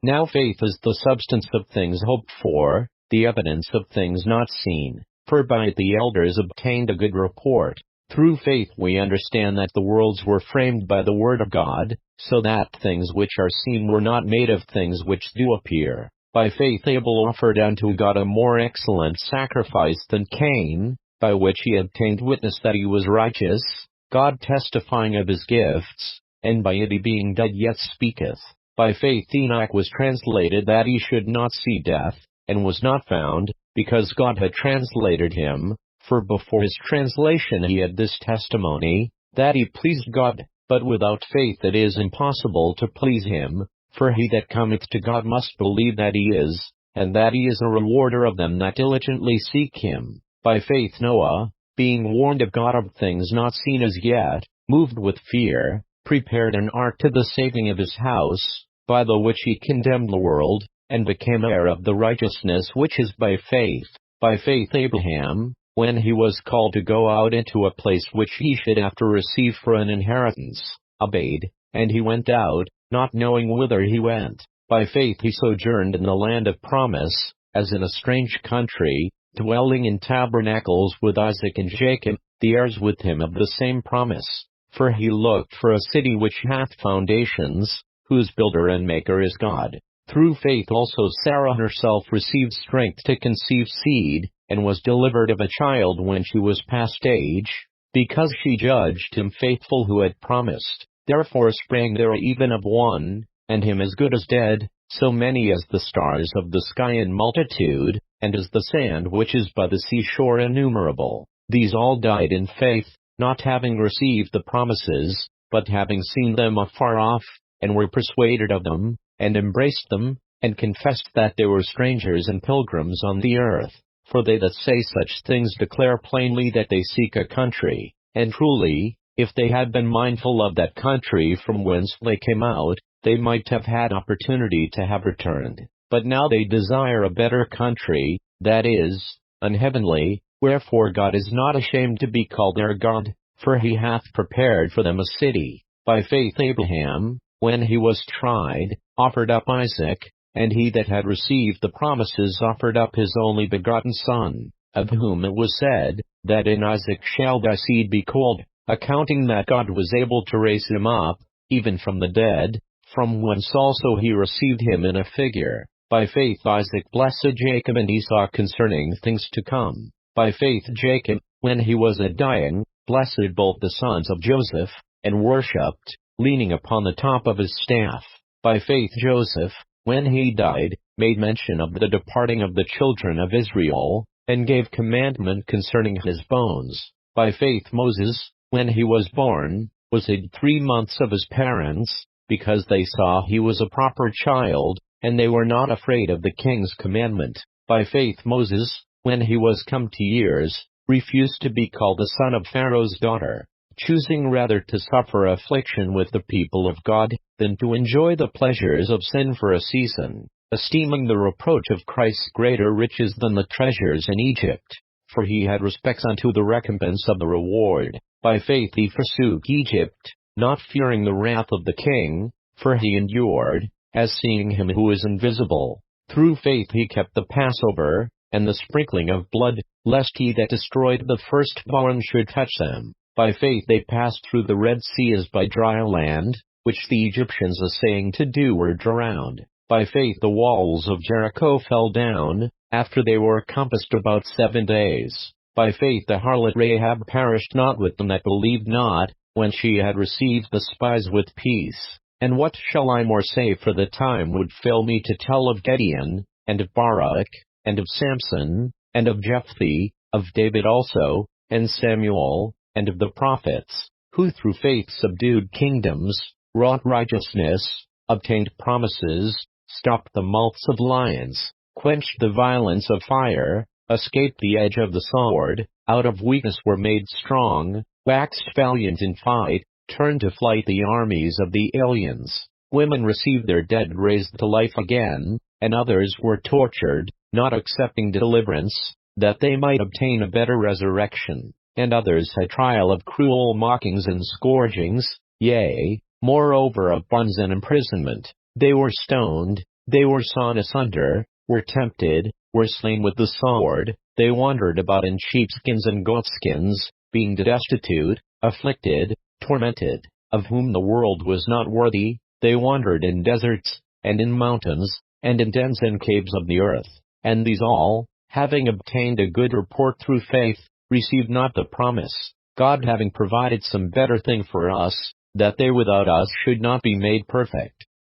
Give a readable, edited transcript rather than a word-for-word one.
Now faith is the substance of things hoped for, the evidence of things not seen. For by it the elders obtained a good report. Through faith we understand that the worlds were framed by the word of God, so that things which are seen were not made of things which do appear. By faith Abel offered unto God a more excellent sacrifice than Cain, by which he obtained witness that he was righteous, God testifying of his gifts, and by it he being dead yet speaketh. By faith Enoch was translated that he should not see death, and was not found, because God had translated him, for before his translation he had this testimony, that he pleased God. But without faith it is impossible to please him, for he that cometh to God must believe that he is, and that he is a rewarder of them that diligently seek him. By faith Noah, being warned of God of things not seen as yet, moved with fear, prepared an ark to the saving of his house, by the which he condemned the world, and became heir of the righteousness which is by faith. By faith Abraham, when he was called to go out into a place which he should after receive for an inheritance, obeyed, and he went out, not knowing whither he went. By faith he sojourned in the land of promise, as in a strange country, dwelling in tabernacles with Isaac and Jacob, the heirs with him of the same promise. For he looked for a city which hath foundations, whose builder and maker is God. Through faith also Sarah herself received strength to conceive seed, and was delivered of a child when she was past age, because she judged him faithful who had promised. Therefore sprang there even of one, and him as good as dead, so many as the stars of the sky in multitude, and as the sand which is by the seashore innumerable. These all died in faith, not having received the promises, but having seen them afar off, and were persuaded of them, and embraced them, and confessed that they were strangers and pilgrims on the earth. For they that say such things declare plainly that they seek a country. And truly, if they had been mindful of that country from whence they came out, they might have had opportunity to have returned. But now they desire a better country, that is, an heavenly, wherefore God is not ashamed to be called their God, for he hath prepared for them a city. By faith Abraham, when he was tried, offered up Isaac, and he that had received the promises offered up his only begotten son, of whom it was said, that in Isaac shall thy seed be called, accounting that God was able to raise him up, even from the dead, from whence also he received him in a figure. By faith Isaac blessed Jacob and Esau concerning things to come. By faith Jacob, when he was a dying, blessed both the sons of Joseph, and worshipped, leaning upon the top of his staff. By faith Joseph, when he died, made mention of the departing of the children of Israel, and gave commandment concerning his bones. By faith Moses, when he was born, was hid 3 months of his parents, because they saw he was a proper child, and they were not afraid of the king's commandment. By faith Moses, when he was come to years, refused to be called the son of Pharaoh's daughter, choosing rather to suffer affliction with the people of God, than to enjoy the pleasures of sin for a season, esteeming the reproach of Christ greater riches than the treasures in Egypt, for he had respect unto the recompense of the reward. By faith he forsook Egypt, not fearing the wrath of the king, for he endured, as seeing him who is invisible. Through faith he kept the Passover, and the sprinkling of blood, lest he that destroyed the firstborn should touch them. By faith they passed through the Red Sea as by dry land, which the Egyptians assaying to do were drowned. By faith the walls of Jericho fell down, after they were compassed about 7 days. By faith the harlot Rahab perished not with them that believed not, when she had received the spies with peace. And what shall I more say, for the time would fail me to tell of Gideon, and of Barak, and of Samson, and of Jephthah, of David also, and Samuel, and of the prophets, who through faith subdued kingdoms, wrought righteousness, obtained promises, stopped the mouths of lions, quenched the violence of fire, escaped the edge of the sword, out of weakness were made strong, waxed valiant in fight, turned to flight the armies of the aliens. Women received their dead raised to life again, and others were tortured, not accepting deliverance, that they might obtain a better resurrection. And others had trial of cruel mockings and scourgings, yea, moreover of bonds and imprisonment. They were stoned, They were sawn asunder, were tempted, were slain with the sword, they wandered about in sheepskins and goatskins, being destitute, afflicted, tormented, of whom the world was not worthy. They wandered in deserts, and in mountains, and in dens and caves of the earth. And these all, having obtained a good report through faith, received not the promise, God having provided some better thing for us, that they without us should not be made perfect.